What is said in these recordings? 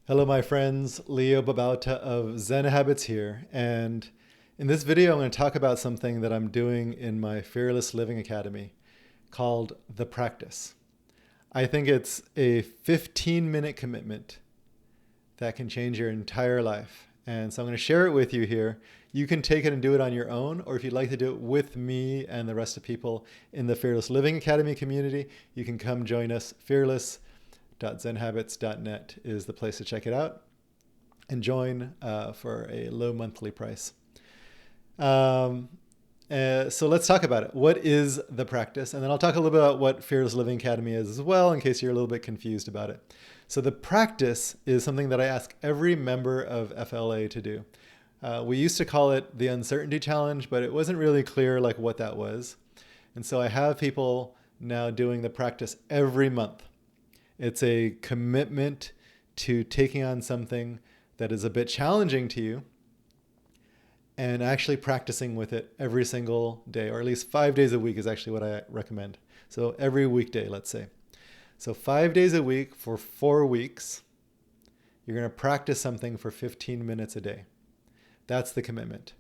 Hello, my friends. Leo Babauta of Zen Habits here. And in this video, I'm going to talk about something that I'm doing in my Fearless Living Academy called The Practice. I think it's a 15-minute commitment that can change your entire life. And so I'm going to share it with you here. You can take it and do it on your own, or if you'd like to do it with me and the rest of people in the Fearless Living Academy community, you can come join us. Fearless.zenhabits.net is the place to check it out and join for a low monthly price. So let's talk about it. What is the practice? And then I'll talk a little bit about what Fearless Living Academy is as well, in case you're a little bit confused about it. So the practice is something that I ask every member of FLA to do. We used to call it the Uncertainty Challenge, but it wasn't really clear like what that was. And so I have people now doing the practice every month. It's a commitment to taking on something that is a bit challenging to you and actually practicing with it every single day, or at least 5 days a week is actually what I recommend. So every weekday, let's say. So 5 days a week for 4 weeks, you're going to practice something for 15 minutes a day. That's the commitment.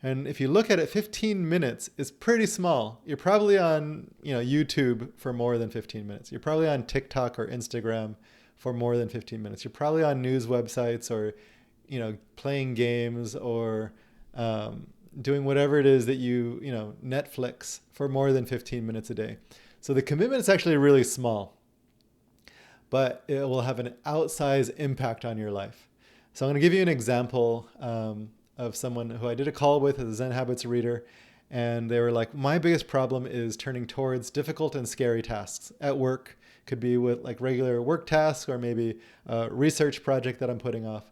And if you look at it, 15 minutes is pretty small. You're probably on, YouTube for more than 15 minutes. You're probably on TikTok or Instagram for more than 15 minutes. You're probably on news websites or, playing games or doing whatever it is that Netflix for more than 15 minutes a day. So the commitment is actually really small, but it will have an outsized impact on your life. So I'm going to give you an example of someone who I did a call with as a Zen Habits reader. And they were like, my biggest problem is turning towards difficult and scary tasks at work. Could be with like regular work tasks or maybe a research project that I'm putting off.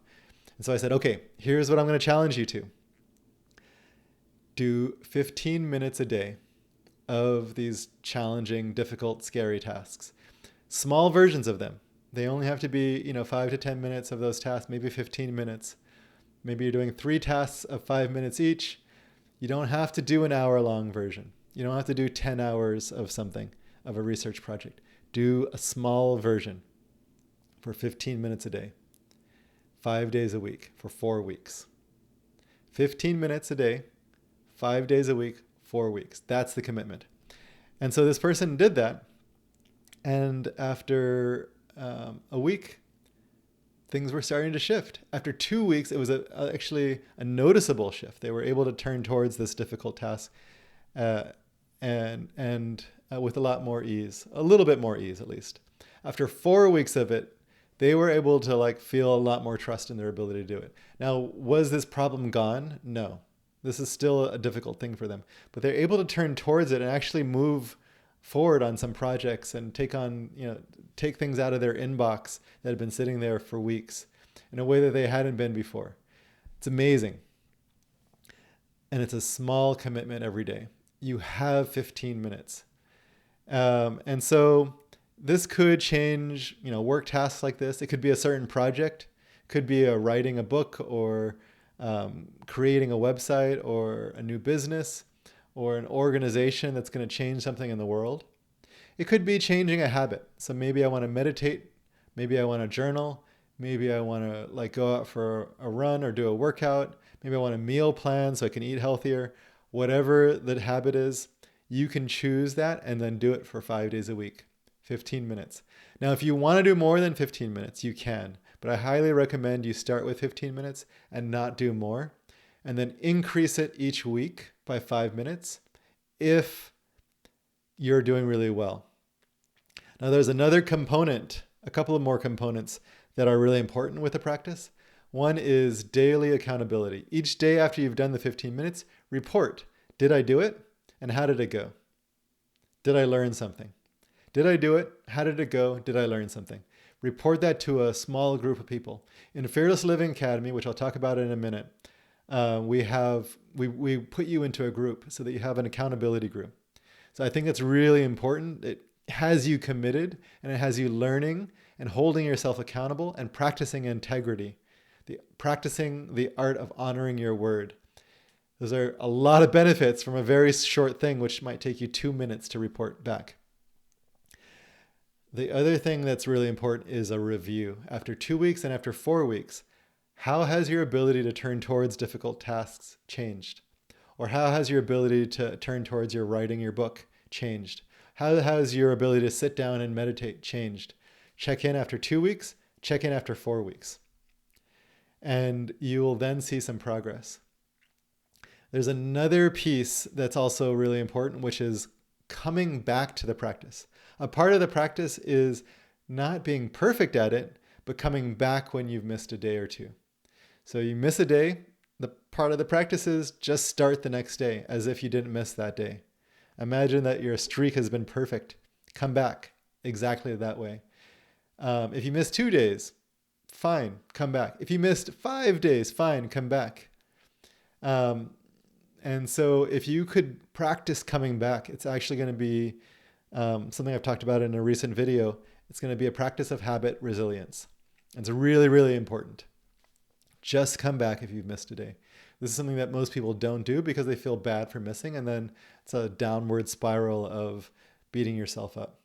And so I said, okay, here's what I'm going to challenge you to. Do 15 minutes a day of these challenging, difficult, scary tasks. Small versions of them. They only have to be, 5 to 10 minutes of those tasks, maybe 15 minutes. Maybe you're doing 3 tasks of 5 minutes each. You don't have to do an hour-long version. You don't have to do 10 hours of something, of a research project. Do a small version for 15 minutes a day, 5 days a week for 4 weeks. 15 minutes a day, 5 days a week, 4 weeks. That's the commitment. And so this person did that. And after a week, things were starting to shift. After 2 weeks, it was actually a noticeable shift. They were able to turn towards this difficult task and with a lot more ease, a little bit more ease at least. After 4 weeks of it, they were able to feel a lot more trust in their ability to do it. Now, was this problem gone? No. This is still a difficult thing for them. But they're able to turn towards it and actually move forward on some projects and take things out of their inbox that had been sitting there for weeks in a way that they hadn't been before. It's amazing. And it's a small commitment every day. You have 15 minutes. And so this could change, work tasks like this. It could be a certain project, could be writing a book or creating a website or a new business or an organization that's going to change something in the world. It could be changing a habit. So maybe I want to meditate. Maybe I want to journal. Maybe I want to go out for a run or do a workout. Maybe I want a meal plan so I can eat healthier. Whatever the habit is, you can choose that and then do it for 5 days a week, 15 minutes. Now, if you want to do more than 15 minutes, you can. But I highly recommend you start with 15 minutes and not do more, and then increase it each week by 5 minutes if you're doing really well. Now, there's another component, a couple of more components that are really important with the practice. One is daily accountability. Each day after you've done the 15 minutes, report. Did I do it? And how did it go? Did I learn something? Did I do it? How did it go? Did I learn something? Report that to a small group of people. In Fearless Living Academy, which I'll talk about in a minute, we put you into a group so that you have an accountability group. So I think it's really important. It has you committed and it has you learning and holding yourself accountable and practicing integrity, practicing the art of honoring your word. Those are a lot of benefits from a very short thing, which might take you 2 minutes to report back. The other thing that's really important is a review. After 2 weeks and after 4 weeks, how has your ability to turn towards difficult tasks changed? Or how has your ability to turn towards your writing your book changed? How has your ability to sit down and meditate changed? Check in after 2 weeks, check in after 4 weeks. And you will then see some progress. There's another piece that's also really important, which is coming back to the practice. A part of the practice is not being perfect at it, but coming back when you've missed a day or two. So you miss a day, the part of the practice is just start the next day as if you didn't miss that day. Imagine that your streak has been perfect. Come back exactly that way. If you missed 2 days, fine, come back. If you missed 5 days, fine, come back. And so if you could practice coming back, it's actually going to be something I've talked about in a recent video. It's going to be a practice of habit resilience. It's really, really important. Just come back if you've missed a day. This is something that most people don't do because they feel bad for missing, and then it's a downward spiral of beating yourself up.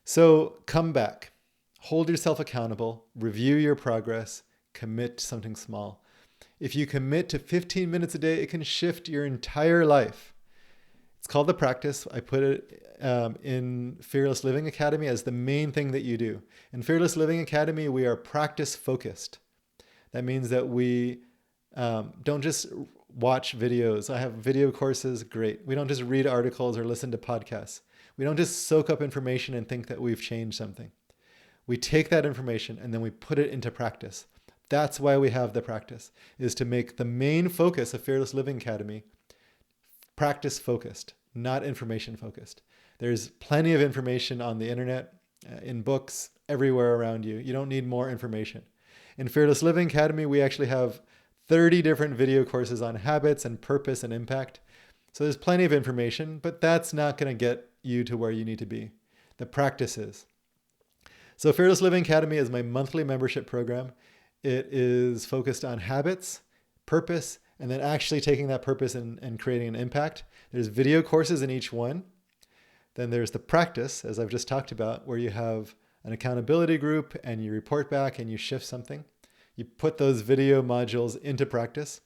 So come back, hold yourself accountable, review your progress, commit to something small. If you commit to 15 minutes a day, it can shift your entire life. It's called the practice. I put it in Fearless Living Academy as the main thing that you do. In Fearless Living Academy, we are practice focused. That means that we don't just watch videos. I have video courses, great. We don't just read articles or listen to podcasts. We don't just soak up information and think that we've changed something. We take that information and then we put it into practice. That's why we have the practice, is to make the main focus of Fearless Living Academy practice focused, not information focused. There's plenty of information on the internet, in books, everywhere around you. You don't need more information. In Fearless Living Academy, we actually have 30 different video courses on habits and purpose and impact. So there's plenty of information, but that's not going to get you to where you need to be. The practice is. So Fearless Living Academy is my monthly membership program. It is focused on habits, purpose, and then actually taking that purpose and creating an impact. There's video courses in each one. Then there's the practice, as I've just talked about, where you have an accountability group and you report back and you shift something. You put those video modules into practice.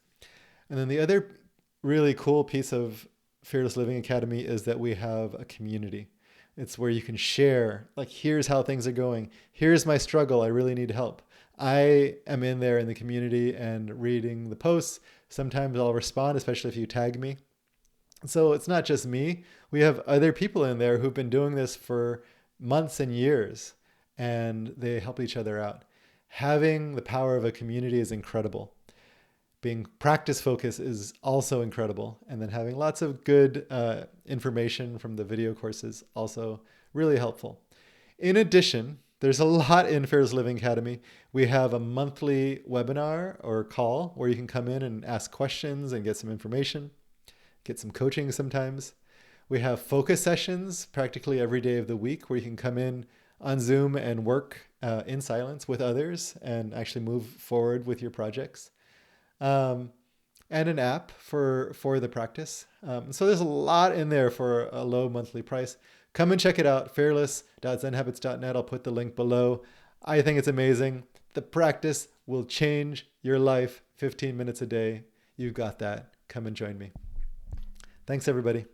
And then the other really cool piece of Fearless Living Academy is that we have a community. It's where you can share, like, here's how things are going. Here's my struggle. I really need help. I am in there in the community and reading the posts. Sometimes I'll respond, especially if you tag me. So it's not just me. We have other people in there who've been doing this for months and years, and they help each other out. Having the power of a community is incredible. Being practice focused is also incredible. And then having lots of good information from the video courses, also really helpful. In addition, there's a lot in Fearless Living Academy. We have a monthly webinar or call where you can come in and ask questions and get some information, get some coaching sometimes. We have focus sessions practically every day of the week where you can come in on Zoom and work in silence with others and actually move forward with your projects. And an app for the practice. So there's a lot in there for a low monthly price. Come and check it out, fearless.zenhabits.net. I'll put the link below. I think it's amazing. The practice will change your life. 15 minutes a day. You've got that. Come and join me. Thanks, everybody.